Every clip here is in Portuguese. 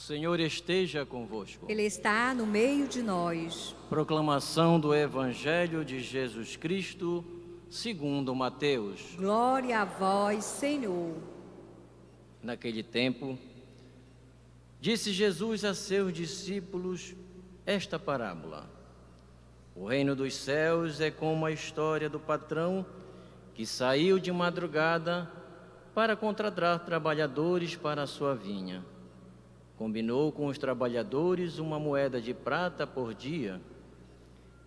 Senhor esteja convosco. Ele está no meio de nós. Proclamação do Evangelho de Jesus Cristo, segundo Mateus. Glória a vós, Senhor. Naquele tempo, disse Jesus a seus discípulos esta parábola: O reino dos céus é como a história do patrão que saiu de madrugada para contratar trabalhadores para a sua vinha. Combinou com os trabalhadores uma moeda de prata por dia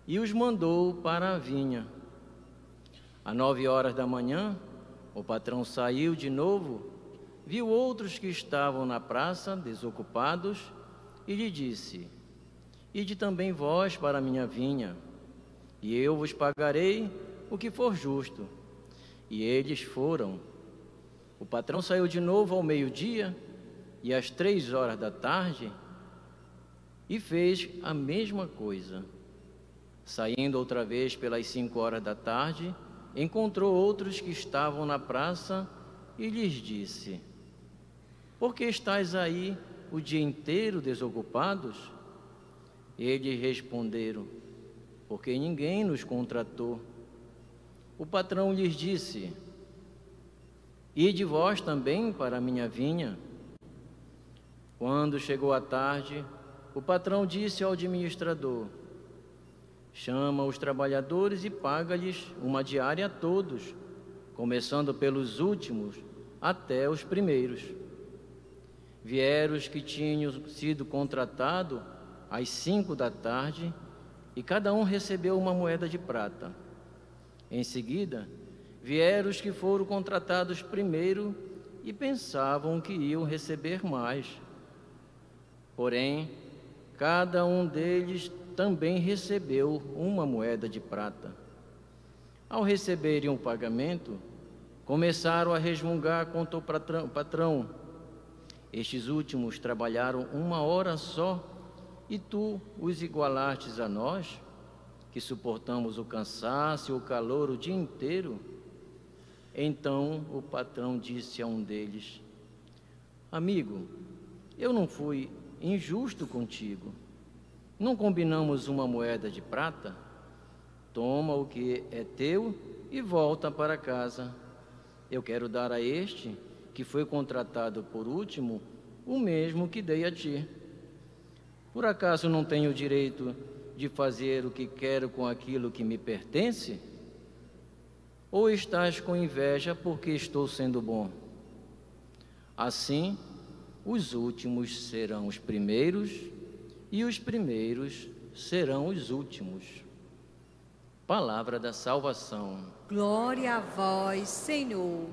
e os mandou para a vinha. Às 9 horas da manhã, o patrão saiu de novo, viu outros que estavam na praça, desocupados, e lhe disse: Ide também vós para a minha vinha, e eu vos pagarei o que for justo. E eles foram. O patrão saiu de novo ao meio-dia e às 3 horas da tarde e fez a mesma coisa. Saindo outra vez pelas 5 horas da tarde, encontrou outros que estavam na praça e lhes disse: Por que estáis aí o dia inteiro desocupados? Eles responderam: Porque ninguém nos contratou. O patrão lhes disse: Ide vós também para a minha vinha. Quando chegou a tarde, o patrão disse ao administrador: Chama os trabalhadores e paga-lhes uma diária a todos, começando pelos últimos até os primeiros. Vieram os que tinham sido contratados às 5 da tarde, e cada um recebeu uma moeda de prata. Em seguida, vieram os que foram contratados primeiro e pensavam que iam receber mais. Porém, cada um deles também recebeu uma moeda de prata. Ao receberem o pagamento, começaram a resmungar contra o patrão. Estes últimos trabalharam 1 hora só, e tu os igualastes a nós, que suportamos o cansaço e o calor o dia inteiro? Então o patrão disse a um deles: Amigo, eu não fui injusto contigo. Não combinamos uma moeda de prata? Toma o que é teu e volta para casa. Eu quero dar a este, que foi contratado por último, o mesmo que dei a ti. Por acaso não tenho o direito de fazer o que quero com aquilo que me pertence? Ou estás com inveja porque estou sendo bom? Assim, os últimos serão os primeiros, e os primeiros serão os últimos. Palavra da salvação. Glória a vós, Senhor.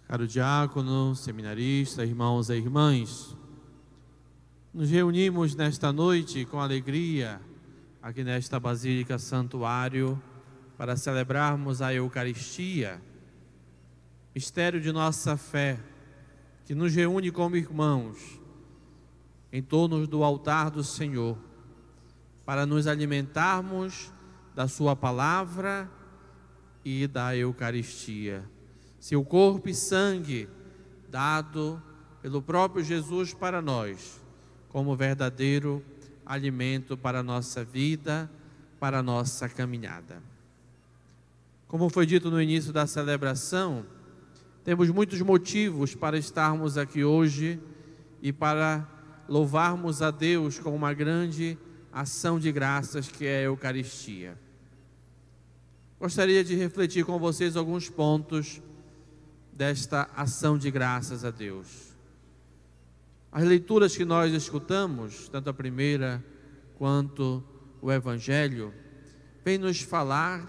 Caro diácono, seminarista, irmãos e irmãs, nos reunimos nesta noite com alegria aqui nesta Basílica Santuário para celebrarmos a Eucaristia, mistério de nossa fé, que nos reúne como irmãos em torno do altar do Senhor, para nos alimentarmos da sua palavra e da Eucaristia. Seu corpo e sangue dado pelo próprio Jesus para nós, como verdadeiro alimento para a nossa vida, para a nossa caminhada. Como foi dito no início da celebração, temos muitos motivos para estarmos aqui hoje e para louvarmos a Deus com uma grande ação de graças que é a Eucaristia. Gostaria de refletir com vocês alguns pontos desta ação de graças a Deus. As leituras que nós escutamos, tanto a primeira quanto o Evangelho, vem nos falar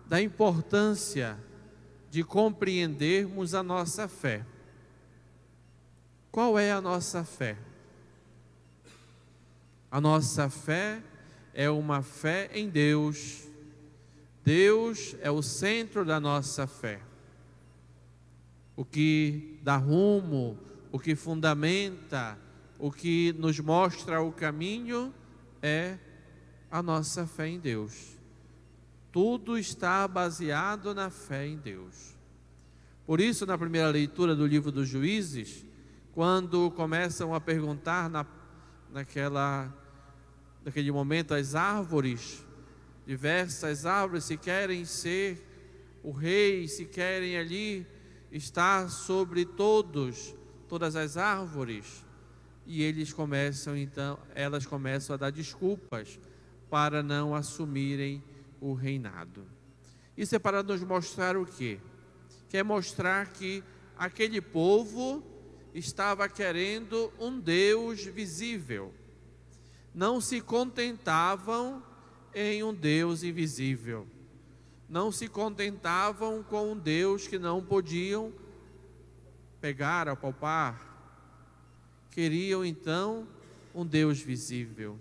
da importância de compreendermos a nossa fé. Qual é a nossa fé? A nossa fé é uma fé em Deus. Deus é o centro da nossa fé. o que dá rumo, o que fundamenta, o que nos mostra o caminho é a nossa fé em Deus. Tudo está baseado na fé em Deus. Por isso, na primeira leitura do livro dos Juízes, quando começam a perguntar naquele momento as árvores, diversas árvores, se querem ser o rei, se querem ali estar sobre todas as árvores, e elas começam a dar desculpas para não assumirem o reinado. Isso é para nos mostrar o quê? Quer mostrar que aquele povo estava querendo um Deus visível. Não se contentavam em um Deus invisível. Não se contentavam com um Deus que não podiam pegar, apalpar. Queriam então um Deus visível.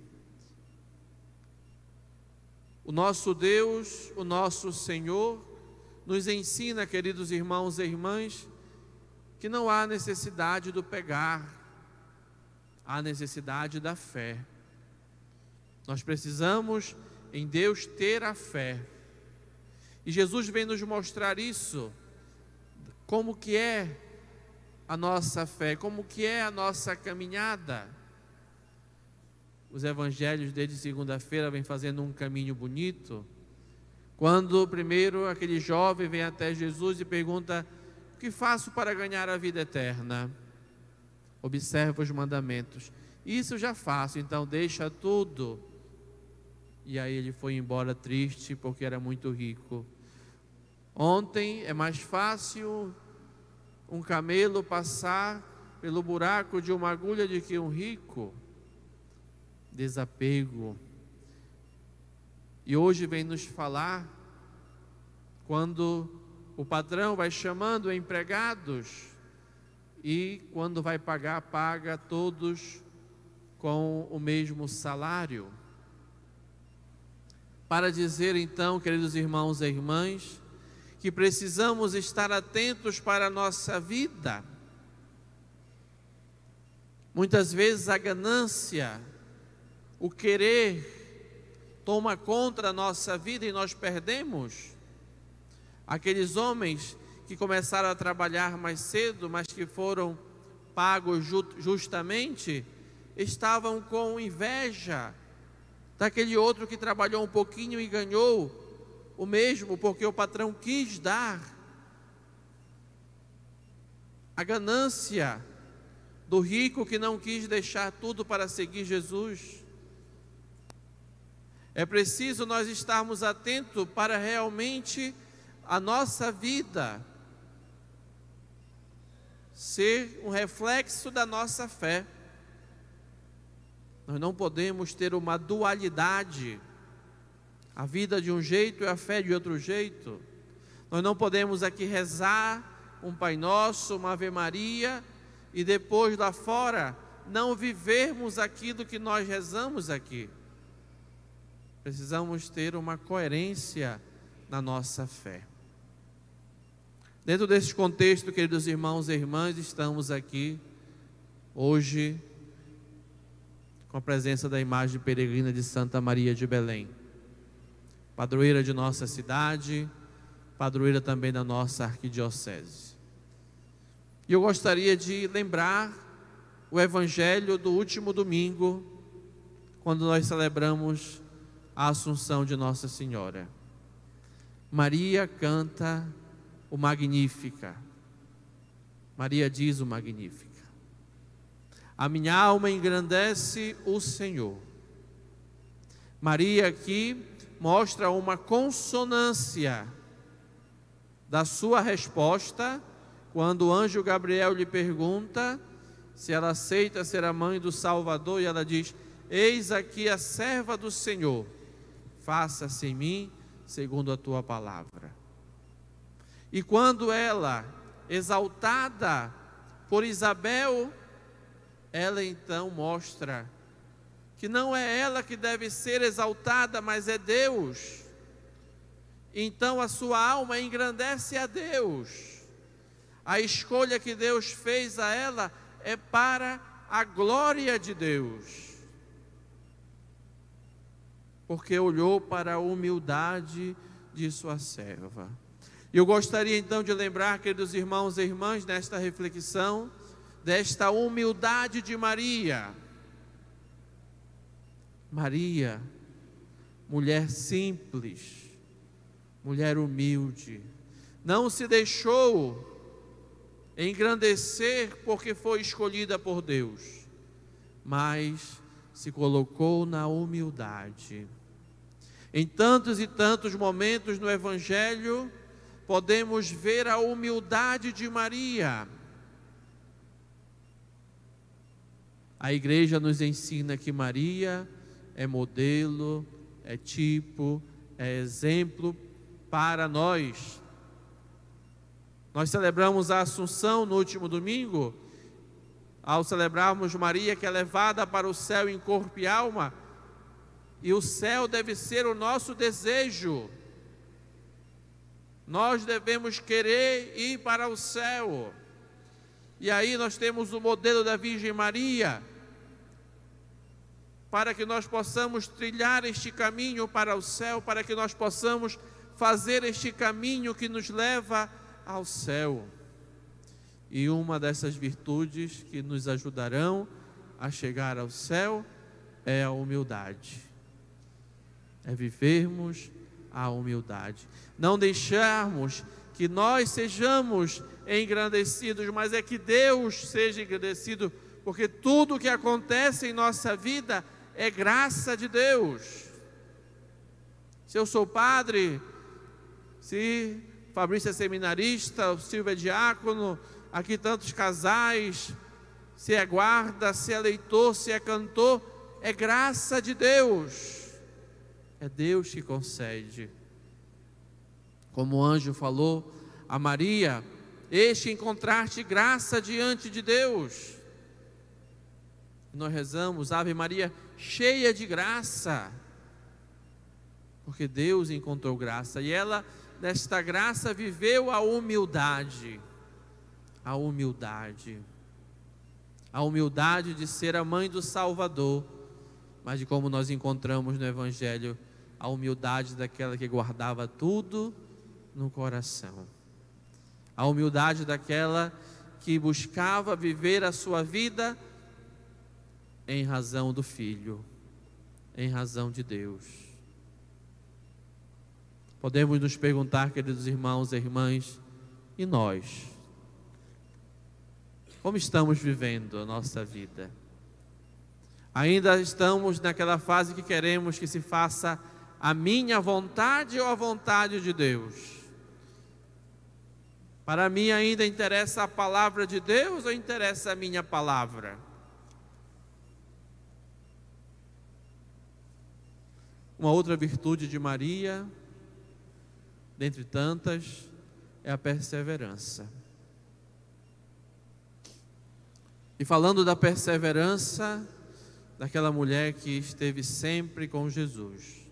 O nosso Deus, o nosso Senhor, nos ensina, queridos irmãos e irmãs, que não há necessidade do pegar, há necessidade da fé. Nós precisamos em Deus ter a fé. E Jesus vem nos mostrar isso, como que é a nossa fé, como que é a nossa caminhada. Os evangelhos desde segunda-feira vêm fazendo um caminho bonito. Quando primeiro aquele jovem vem até Jesus e pergunta: o que faço para ganhar a vida eterna? Observa os mandamentos. Isso já faço, então deixa tudo. E aí ele foi embora triste porque era muito rico. Ontem é mais fácil um camelo passar pelo buraco de uma agulha do que um rico. Desapego. E hoje vem nos falar, quando o patrão vai chamando empregados e quando vai pagar, paga todos com o mesmo salário. Para dizer então, queridos irmãos e irmãs, que precisamos estar atentos para a nossa vida. Muitas vezes a ganância, o querer toma conta da nossa vida e nós perdemos. Aqueles homens que começaram a trabalhar mais cedo, mas que foram pagos justamente, estavam com inveja daquele outro que trabalhou um pouquinho e ganhou o mesmo, porque o patrão quis dar. A ganância do rico que não quis deixar tudo para seguir Jesus. É preciso nós estarmos atentos para realmente a nossa vida ser um reflexo da nossa fé. Nós não podemos ter uma dualidade, a vida de um jeito e a fé de outro jeito. Nós não podemos aqui rezar um Pai Nosso, uma Ave Maria, e depois lá fora não vivermos aquilo que nós rezamos aqui. Precisamos ter uma coerência na nossa fé. Dentro desse contexto, queridos irmãos e irmãs, estamos aqui hoje com a presença da imagem peregrina de Santa Maria de Belém, padroeira de nossa cidade, padroeira também da nossa arquidiocese. E eu gostaria de lembrar o evangelho do último domingo, quando nós celebramos a Assunção de Nossa Senhora. Maria canta o Magnífica. Maria diz o Magnífica. A minha alma engrandece o Senhor. Maria aqui mostra uma consonância da sua resposta, quando o anjo Gabriel lhe pergunta se ela aceita ser a mãe do Salvador, e ela diz: eis aqui a serva do Senhor, faça-se em mim segundo a tua palavra. E quando ela, exaltada por Isabel, ela então mostra que não é ela que deve ser exaltada, mas é Deus. Então a sua alma engrandece a Deus. A escolha que Deus fez a ela é para a glória de Deus, porque olhou para a humildade de sua serva. E eu gostaria então de lembrar, queridos irmãos e irmãs, nesta reflexão, desta humildade de Maria. Maria, mulher simples, mulher humilde, não se deixou engrandecer porque foi escolhida por Deus, mas se colocou na humildade. Em tantos e tantos momentos no Evangelho, podemos ver a humildade de Maria. A igreja nos ensina que Maria é modelo, é tipo, é exemplo para nós. Nós celebramos a Assunção no último domingo. Ao celebrarmos Maria, que é levada para o céu em corpo e alma, e o céu deve ser o nosso desejo. Nós devemos querer ir para o céu. E aí nós temos o modelo da Virgem Maria, para que nós possamos trilhar este caminho para o céu, para que nós possamos fazer este caminho que nos leva ao céu. E uma dessas virtudes que nos ajudarão a chegar ao céu é a humildade. É vivermos a humildade. Não deixarmos que nós sejamos engrandecidos, mas é que Deus seja engrandecido, porque tudo o que acontece em nossa vida é graça de Deus. Se eu sou padre, se Fabrício é seminarista, o Silvio é diácono, aqui tantos casais, se é guarda, se é leitor, se é cantor, é graça de Deus. É Deus que concede. Como o anjo falou a Maria, este encontraste graça diante de Deus. Nós rezamos, Ave Maria, cheia de graça, porque Deus encontrou graça, e ela, nesta graça, viveu a humildade. A humildade. A humildade de ser a mãe do Salvador, mas de como nós encontramos no Evangelho, a humildade daquela que guardava tudo no coração. A humildade daquela que buscava viver a sua vida em razão do Filho, em razão de Deus. Podemos nos perguntar, queridos irmãos e irmãs, e nós? Como estamos vivendo a nossa vida? Ainda estamos naquela fase que queremos que se faça a minha vontade ou a vontade de Deus? Para mim ainda interessa a palavra de Deus ou interessa a minha palavra? Uma outra virtude de Maria, dentre tantas, é a perseverança. E falando da perseverança daquela mulher que esteve sempre com Jesus,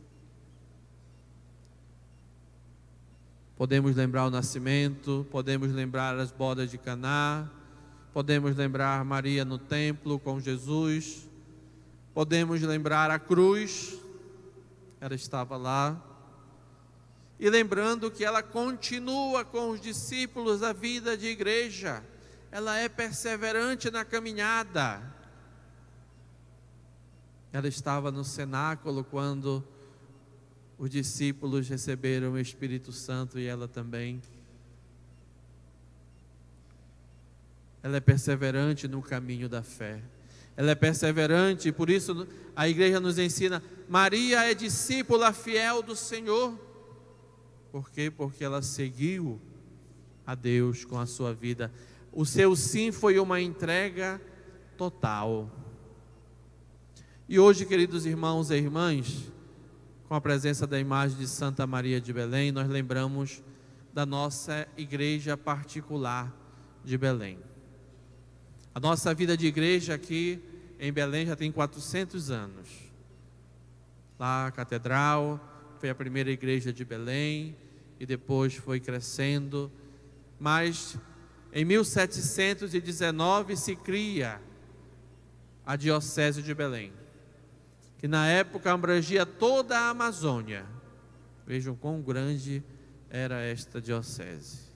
podemos lembrar o nascimento, podemos lembrar as bodas de Caná, podemos lembrar Maria no templo com Jesus, podemos lembrar a cruz, ela estava lá, e lembrando que ela continua com os discípulos a vida de igreja, ela é perseverante na caminhada. Ela estava no cenáculo quando os discípulos receberam o Espírito Santo, e ela também. Ela é perseverante no caminho da fé. Ela é perseverante, por isso a igreja nos ensina, Maria é discípula fiel do Senhor. Por quê? Porque ela seguiu a Deus com a sua vida. O seu sim foi uma entrega total. E hoje, queridos irmãos e irmãs, com a presença da imagem de Santa Maria de Belém, nós lembramos da nossa igreja particular de Belém. A nossa vida de igreja aqui em Belém já tem 400 anos. Lá a catedral foi a primeira igreja de Belém e depois foi crescendo. Mas Em 1719 se cria a Diocese de Belém, que na época abrangia toda a Amazônia. Vejam quão grande era esta diocese.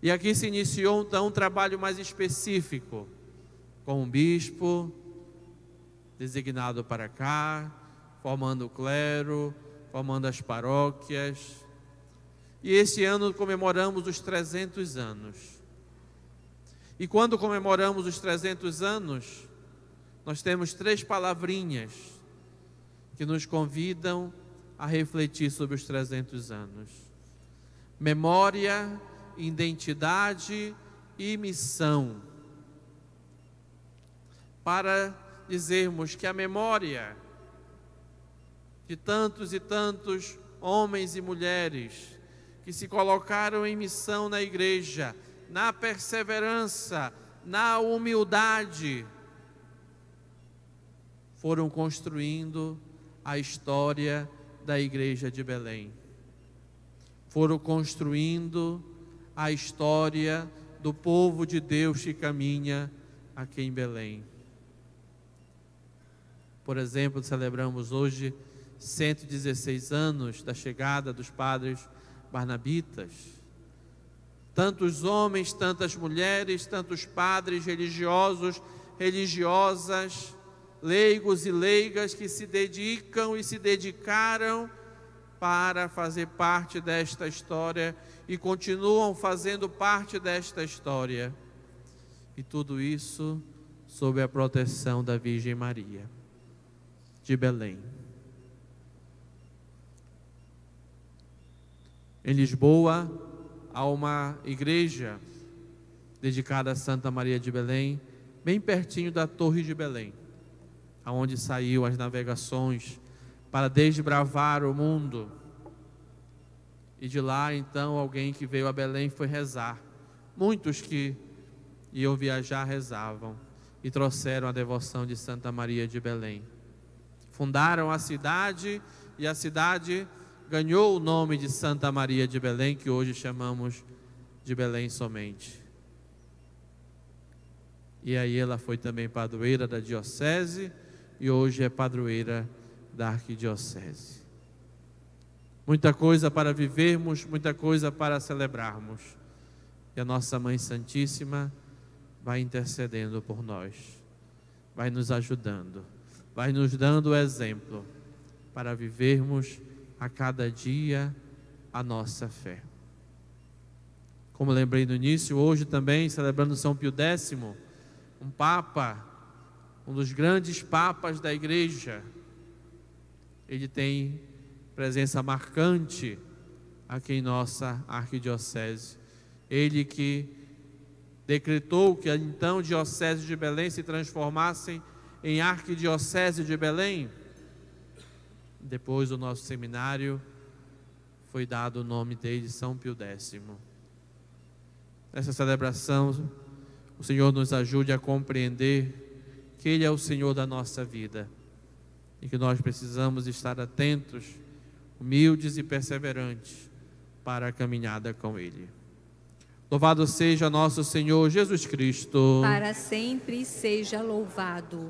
E aqui se iniciou então um trabalho mais específico, com um bispo designado para cá, formando o clero, formando as paróquias. E este ano comemoramos os 300 anos. E quando comemoramos os 300 anos, nós temos 3 palavrinhas que nos convidam a refletir sobre os 300 anos: memória, identidade e missão. Para dizermos que a memória de tantos e tantos homens e mulheres que se colocaram em missão na igreja, na perseverança, na humildade, foram construindo a história da igreja de Belém. Foram construindo a história do povo de Deus que caminha aqui em Belém. Por exemplo, celebramos hoje 116 anos da chegada dos padres barnabitas. Tantos homens, tantas mulheres, tantos padres religiosos, religiosas, leigos e leigas que se dedicam e se dedicaram para fazer parte desta história e continuam fazendo parte desta história. E tudo isso sob a proteção da Virgem Maria de Belém. Em Lisboa, há uma igreja dedicada a Santa Maria de Belém, bem pertinho da Torre de Belém, aonde saiu as navegações para desbravar o mundo. E de lá, então, alguém que veio a Belém foi rezar. Muitos que iam viajar rezavam e trouxeram a devoção de Santa Maria de Belém. Fundaram a cidade e a cidade ganhou o nome de Santa Maria de Belém, que hoje chamamos de Belém somente. E aí ela foi também padroeira da diocese e hoje é padroeira da arquidiocese. Muita coisa para vivermos, muita coisa para celebrarmos. E a nossa Mãe Santíssima vai intercedendo por nós, vai nos ajudando, vai nos dando o exemplo para vivermos a cada dia a nossa fé. Como lembrei no início, hoje também celebrando São Pio X, um Papa, um dos grandes papas da igreja. Ele tem presença marcante aqui em nossa arquidiocese. Ele que decretou que a então Diocese de Belém se transformasse em Arquidiocese de Belém. Depois do nosso seminário foi dado o nome dele, São Pio X. Nessa celebração, o Senhor nos ajude a compreender que Ele é o Senhor da nossa vida e que nós precisamos estar atentos, humildes e perseverantes para a caminhada com Ele. Louvado seja nosso Senhor Jesus Cristo. Para sempre seja louvado.